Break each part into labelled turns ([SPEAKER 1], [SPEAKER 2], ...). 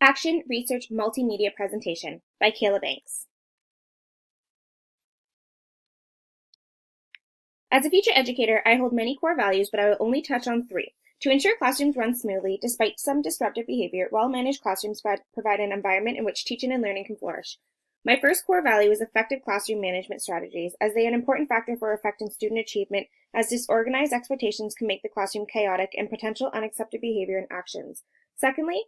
[SPEAKER 1] Action Research Multimedia Presentation by Kayla Banks. As a future educator, I hold many core values, but I will only touch on 3. To ensure classrooms run smoothly, despite some disruptive behavior, well-managed classrooms provide an environment in which teaching and learning can flourish. My first core value is effective classroom management strategies, as they are an important factor for affecting student achievement, as disorganized expectations can make the classroom chaotic and potential unaccepted behavior and actions. Secondly,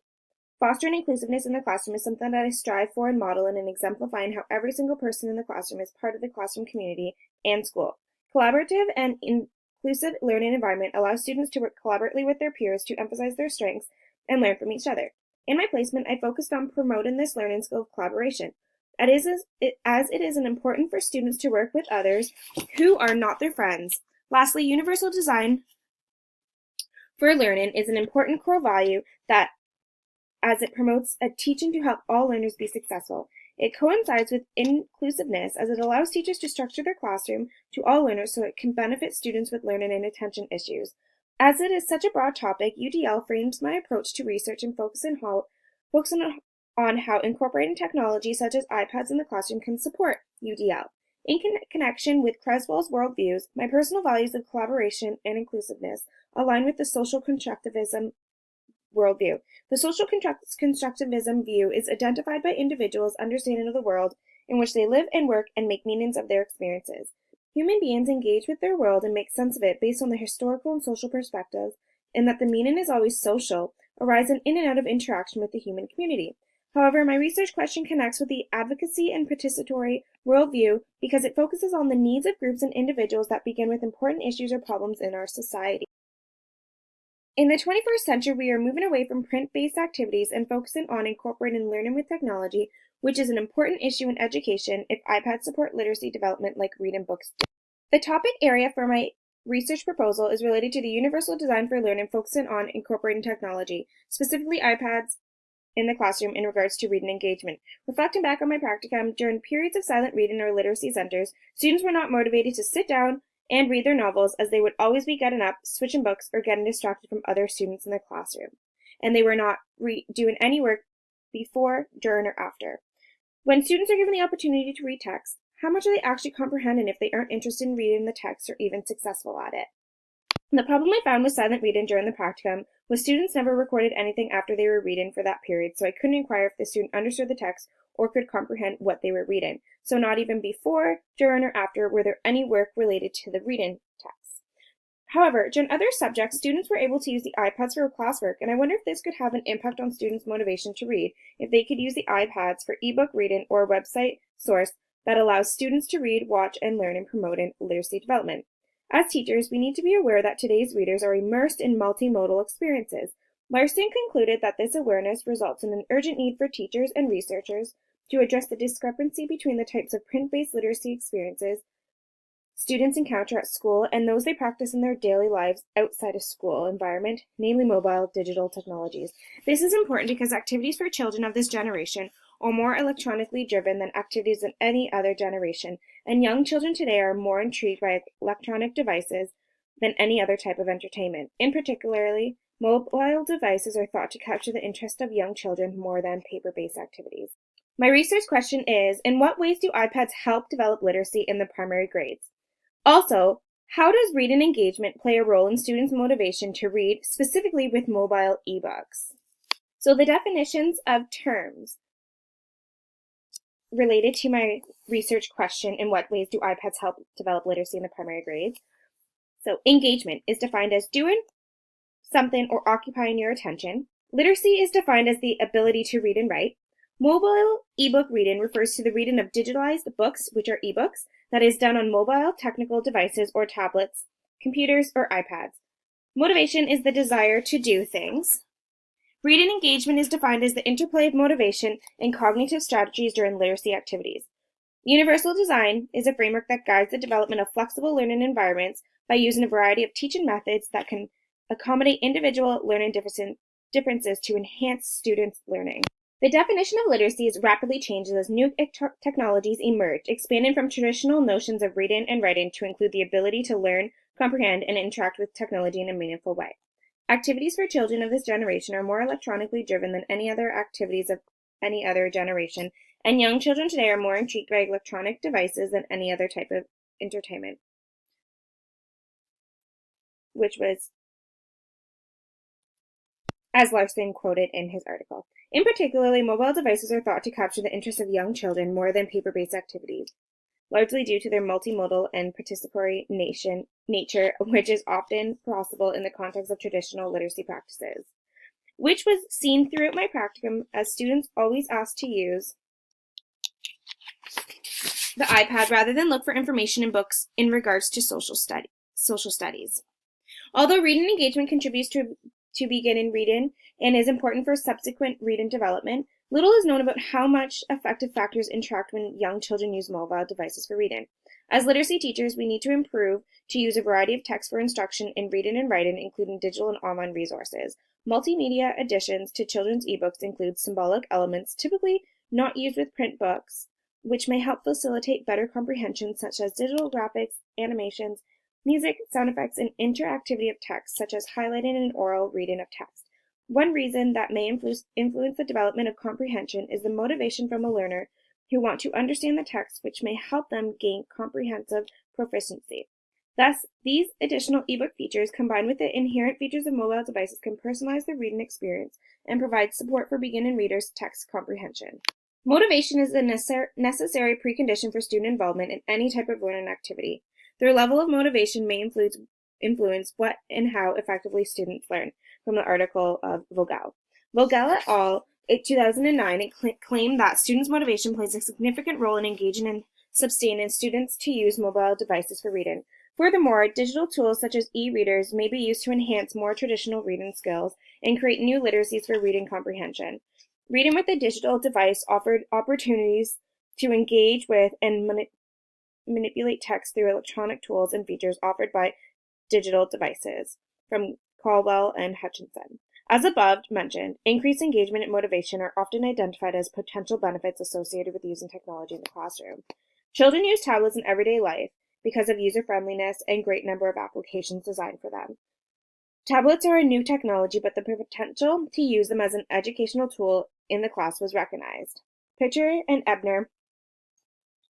[SPEAKER 1] fostering inclusiveness in the classroom is something that I strive for and model in exemplifying how every single person in the classroom is part of the classroom community and school. Collaborative and inclusive learning environment allows students to work collaboratively with their peers to emphasize their strengths and learn from each other. In my placement, I focused on promoting this learning skill of collaboration, as it is important for students to work with others who are not their friends. Lastly, universal design for learning is an important core value that as it promotes a teaching to help all learners be successful. It coincides with inclusiveness as it allows teachers to structure their classroom to all learners so it can benefit students with learning and attention issues. As it is such a broad topic, UDL frames my approach to research and focusing on how incorporating technology such as iPads in the classroom can support UDL. In connection with Creswell's worldviews, my personal values of collaboration and inclusiveness align with the social constructivism worldview. The social constructivism view is identified by individuals' understanding of the world in which they live and work and make meanings of their experiences. Human beings engage with their world and make sense of it based on the historical and social perspectives, and that the meaning is always social, arising in and out of interaction with the human community. However, my research question connects with the advocacy and participatory worldview because it focuses on the needs of groups and individuals that begin with important issues or problems in our society. In the 21st century, we are moving away from print-based activities and focusing on incorporating learning with technology, which is an important issue in education if iPads support literacy development like reading books do. The topic area for my research proposal is related to the universal design for learning, focusing on incorporating technology, specifically iPads in the classroom in regards to reading engagement. Reflecting back on my practicum, during periods of silent reading or literacy centers, students were not motivated to sit down and read their novels as they would always be getting up, switching books, or getting distracted from other students in the classroom. And they were not doing any work before, during, or after. When students are given the opportunity to read text, how much are they actually comprehending if they aren't interested in reading the text or even successful at it? The problem I found with silent reading during the practicum was students never recorded anything after they were reading for that period, so I couldn't inquire if the student understood the text or could comprehend what they were reading. So not even before, during, or after were there any work related to the reading text. However, during other subjects, students were able to use the iPads for classwork, and I wonder if this could have an impact on students' motivation to read, if they could use the iPads for ebook reading or a website source that allows students to read, watch, and learn in promoting literacy development. As teachers, we need to be aware that today's readers are immersed in multimodal experiences. Larson concluded that this awareness results in an urgent need for teachers and researchers to address the discrepancy between the types of print-based literacy experiences students encounter at school and those they practice in their daily lives outside a school environment, namely mobile digital technologies. This is important because activities for children of this generation are more electronically driven than activities in any other generation, and young children today are more intrigued by electronic devices than any other type of entertainment. In particularly, mobile devices are thought to capture the interest of young children more than paper-based activities. My research question is, in what ways do iPads help develop literacy in the primary grades? Also, how does reading engagement play a role in students' motivation to read, specifically with mobile ebooks? So the definitions of terms related to my research question, in what ways do iPads help develop literacy in the primary grades? So engagement is defined as doing something or occupying your attention. Literacy is defined as the ability to read and write. Mobile ebook reading refers to the reading of digitalized books, which are ebooks, that is done on mobile technical devices or tablets, computers, or iPads. Motivation is the desire to do things. Reading engagement is defined as the interplay of motivation and cognitive strategies during literacy activities. Universal design is a framework that guides the development of flexible learning environments by using a variety of teaching methods that can accommodate individual learning differences to enhance students' learning. The definition of literacy is rapidly changes as new technologies emerge, expanding from traditional notions of reading and writing to include the ability to learn, comprehend, and interact with technology in a meaningful way. Activities for children of this generation are more electronically driven than any other activities of any other generation, and young children today are more intrigued by electronic devices than any other type of entertainment, which was, as Larson quoted in his article. In particular, mobile devices are thought to capture the interest of young children more than paper-based activities, largely due to their multimodal and participatory nature, which is often possible in the context of traditional literacy practices, which was seen throughout my practicum as students always asked to use the iPad rather than look for information in books in regards to social studies. Although reading engagement contributes to beginning reading and is important for subsequent reading development, little is known about how much affective factors interact when young children use mobile devices for reading. As literacy teachers, we need to improve to use a variety of texts for instruction in reading and writing, including digital and online resources. Multimedia additions to children's ebooks include symbolic elements typically not used with print books, which may help facilitate better comprehension, such as digital graphics, animations, music, sound effects, and interactivity of text, such as highlighting and oral reading of text. One reason that may influence the development of comprehension is the motivation from a learner who want to understand the text, which may help them gain comprehensive proficiency. Thus, these additional ebook features, combined with the inherent features of mobile devices, can personalize the reading experience and provide support for beginning readers' text comprehension. Motivation is a necessary precondition for student involvement in any type of learning activity. Their level of motivation may influence what and how effectively students learn, from the article of Vogel. Vogel et al. 2009 claimed that students' motivation plays a significant role in engaging and sustaining students to use mobile devices for reading. Furthermore, digital tools such as e-readers may be used to enhance more traditional reading skills and create new literacies for reading comprehension. Reading with a digital device offered opportunities to engage with and manipulate text through electronic tools and features offered by digital devices, from Caldwell and Hutchinson. As above mentioned, increased engagement and motivation are often identified as potential benefits associated with using technology in the classroom. Children use tablets in everyday life because of user-friendliness and great number of applications designed for them. Tablets are a new technology, but the potential to use them as an educational tool in the class was recognized. Pitcher and Ebner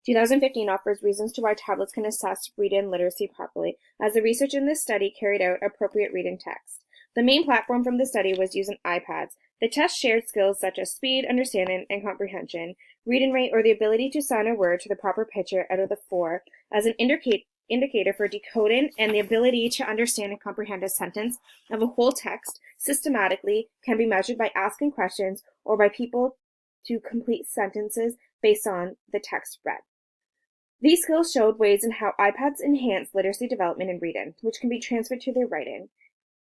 [SPEAKER 1] 2015 offers reasons to why tablets can assess reading literacy properly, as the research in this study carried out appropriate reading text. The main platform from the study was using iPads. The test shared skills such as speed, understanding, and comprehension, reading rate, or the ability to sign a word to the proper pitcher out of the 4 as an indicator for decoding, and the ability to understand and comprehend a sentence of a whole text systematically can be measured by asking questions or by people to complete sentences based on the text read. These skills showed ways in how iPads enhance literacy development in reading, which can be transferred to their writing.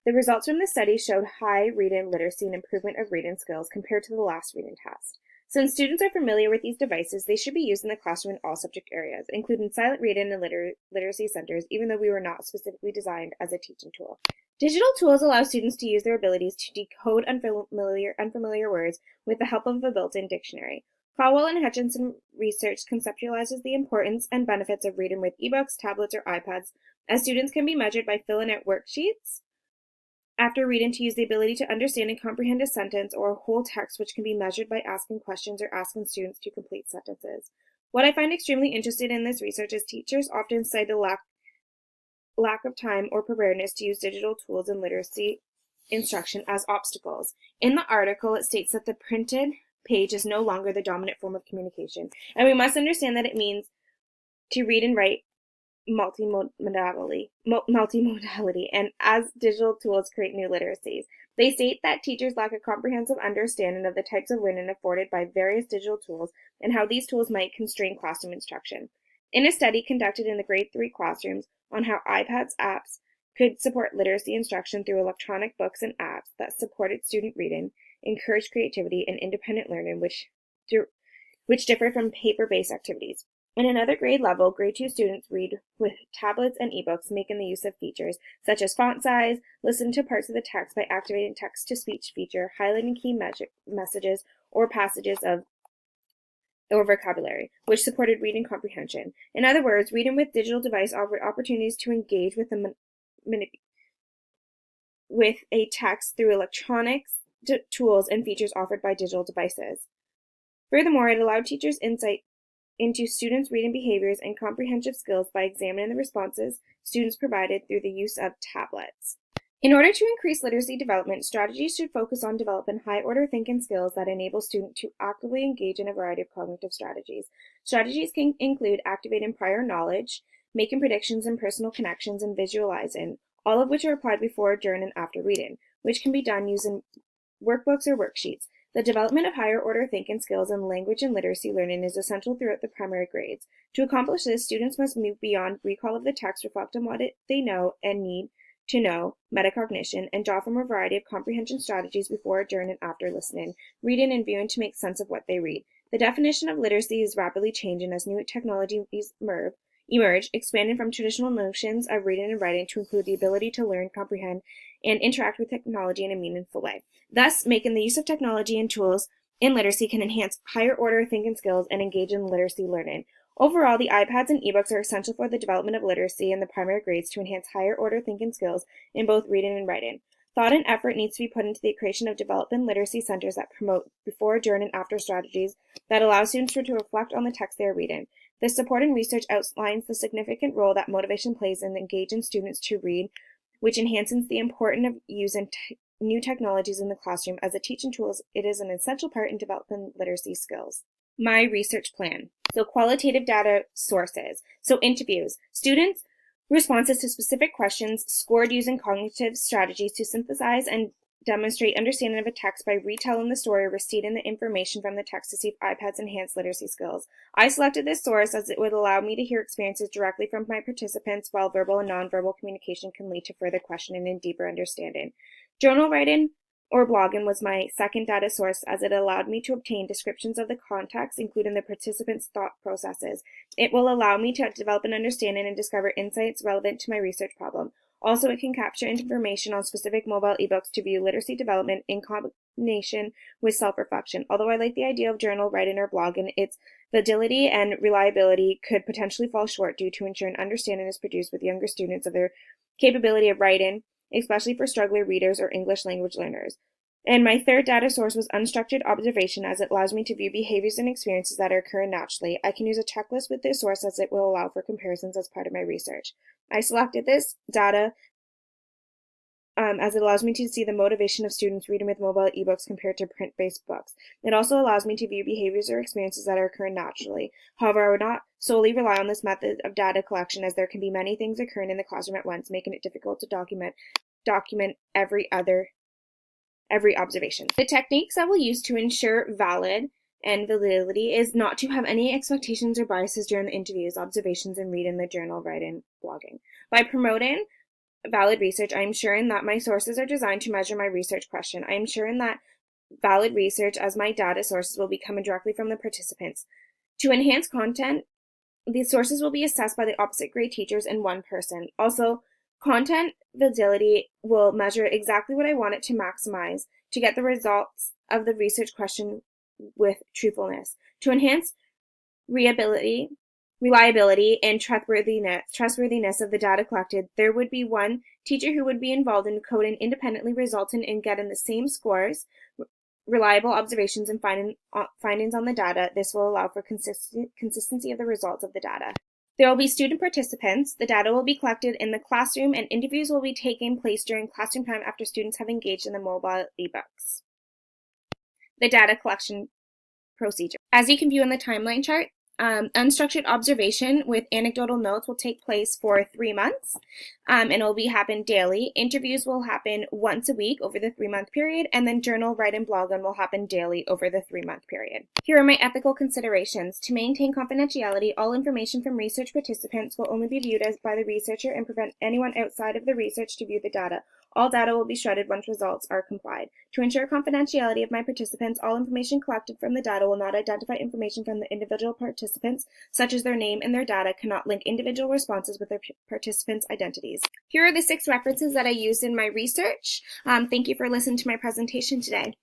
[SPEAKER 1] The results from the study showed high reading literacy and improvement of reading skills compared to the last reading test. Since students are familiar with these devices, they should be used in the classroom in all subject areas, including silent reading and literacy centers, even though we were not specifically designed as a teaching tool. Digital tools allow students to use their abilities to decode unfamiliar words with the help of a built-in dictionary. Caldwell and Hutchinson research conceptualizes the importance and benefits of reading with ebooks, tablets, or iPads, as students can be measured by filling out worksheets after reading to use the ability to understand and comprehend a sentence or a whole text, which can be measured by asking questions or asking students to complete sentences. What I find extremely interesting in this research is teachers often cite a lack of time or preparedness to use digital tools in literacy instruction as obstacles. In the article, it states that the printed page is no longer the dominant form of communication, and we must understand that it means to read and write multimodality, and as digital tools create new literacies. They state that teachers lack a comprehensive understanding of the types of learning afforded by various digital tools and how these tools might constrain classroom instruction. In a study conducted in the grade 3 classrooms on how iPads apps could support literacy instruction through electronic books and apps that supported student reading, encouraged creativity and independent learning, which differ from paper-based activities. In another grade level, grade 2 students read with tablets and ebooks, making the use of features such as font size, listen to parts of the text by activating text-to-speech feature, highlighting key messages or passages or vocabulary, which supported reading comprehension. In other words, reading with digital device offered opportunities to engage with the with a text through electronics, tools, and features offered by digital devices. Furthermore, it allowed teachers insight into students' reading behaviors and comprehensive skills by examining the responses students provided through the use of tablets. In order to increase literacy development, strategies should focus on developing high-order thinking skills that enable students to actively engage in a variety of cognitive strategies. Strategies can include activating prior knowledge, making predictions and personal connections, and visualizing, all of which are applied before, during, and after reading, which can be done using workbooks or worksheets. The development of higher-order thinking skills in language and literacy learning is essential throughout the primary grades. To accomplish this, students must move beyond recall of the text, reflect on what they know and need to know, metacognition, and draw from a variety of comprehension strategies before, during, and after listening, reading, and viewing to make sense of what they read. The definition of literacy is rapidly changing as new technologies emerge, expanding from traditional notions of reading and writing to include the ability to learn, comprehend, and interact with technology in a meaningful way. Thus, making the use of technology and tools in literacy can enhance higher-order thinking skills and engage in literacy learning. Overall, the iPads and ebooks are essential for the development of literacy in the primary grades to enhance higher-order thinking skills in both reading and writing. Thought and effort needs to be put into the creation of development literacy centers that promote before, during, and after strategies that allow students to reflect on the text they are reading. This supporting research outlines the significant role that motivation plays in engaging students to read, which enhances the importance of using new technologies in the classroom as a teaching tool. It is an essential part in developing literacy skills. My research plan. So qualitative data sources. So interviews. Students' responses to specific questions scored using cognitive strategies to synthesize and demonstrate understanding of a text by retelling the story or restating the information from the text to see if iPads enhance literacy skills. I selected this source as it would allow me to hear experiences directly from my participants, while verbal and nonverbal communication can lead to further questioning and deeper understanding. Journal writing or blogging was my second data source, as it allowed me to obtain descriptions of the context, including the participants' thought processes. It will allow me to develop an understanding and discover insights relevant to my research problem. Also, it can capture information on specific mobile ebooks to view literacy development in combination with self-reflection. Although I like the idea of journal writing or blogging, its validity and reliability could potentially fall short due to ensuring understanding is produced with younger students of their capability of writing, especially for struggler readers or English language learners. And my third data source was unstructured observation, as it allows me to view behaviors and experiences that are occurring naturally. I can use a checklist with this source, as it will allow for comparisons as part of my research. I selected this data as it allows me to see the motivation of students reading with mobile ebooks compared to print-based books. It also allows me to view behaviors or experiences that are occurring naturally. However, I would not solely rely on this method of data collection, as there can be many things occurring in the classroom at once, making it difficult to document every observation. The techniques I will use to ensure valid and validity is not to have any expectations or biases during the interviews, observations, and reading the journal, writing, blogging. By promoting valid research, I am ensuring that my sources are designed to measure my research question. I am ensuring that valid research as my data sources will be coming directly from the participants. To enhance content, the sources will be assessed by the opposite grade teachers and one person. Also, content validity will measure exactly what I want it to maximize to get the results of the research question with truthfulness. To enhance reliability and trustworthiness of the data collected, there would be one teacher who would be involved in coding independently, resulting in getting the same scores, reliable observations, and findings on the data. This will allow for consistency of the results of the data. There will be student participants. The data will be collected in the classroom, and interviews will be taking place during classroom time after students have engaged in the mobile ebooks. The data collection procedure. As you can view in the timeline chart, unstructured observation with anecdotal notes will take place for 3 months, and it will happen daily. Interviews will happen once a week over the 3-month period, and then journal, write, and blogging will happen daily over the 3-month period. Here are my ethical considerations. To maintain confidentiality, all information from research participants will only be viewed by the researcher and prevent anyone outside of the research to view the data. All data will be shredded once results are complied. To ensure confidentiality of my participants, all information collected from the data will not identify information from the individual participants, such as their name, and their data cannot link individual responses with their participants' identities. Here are the 6 references that I used in my research. Thank you for listening to my presentation today.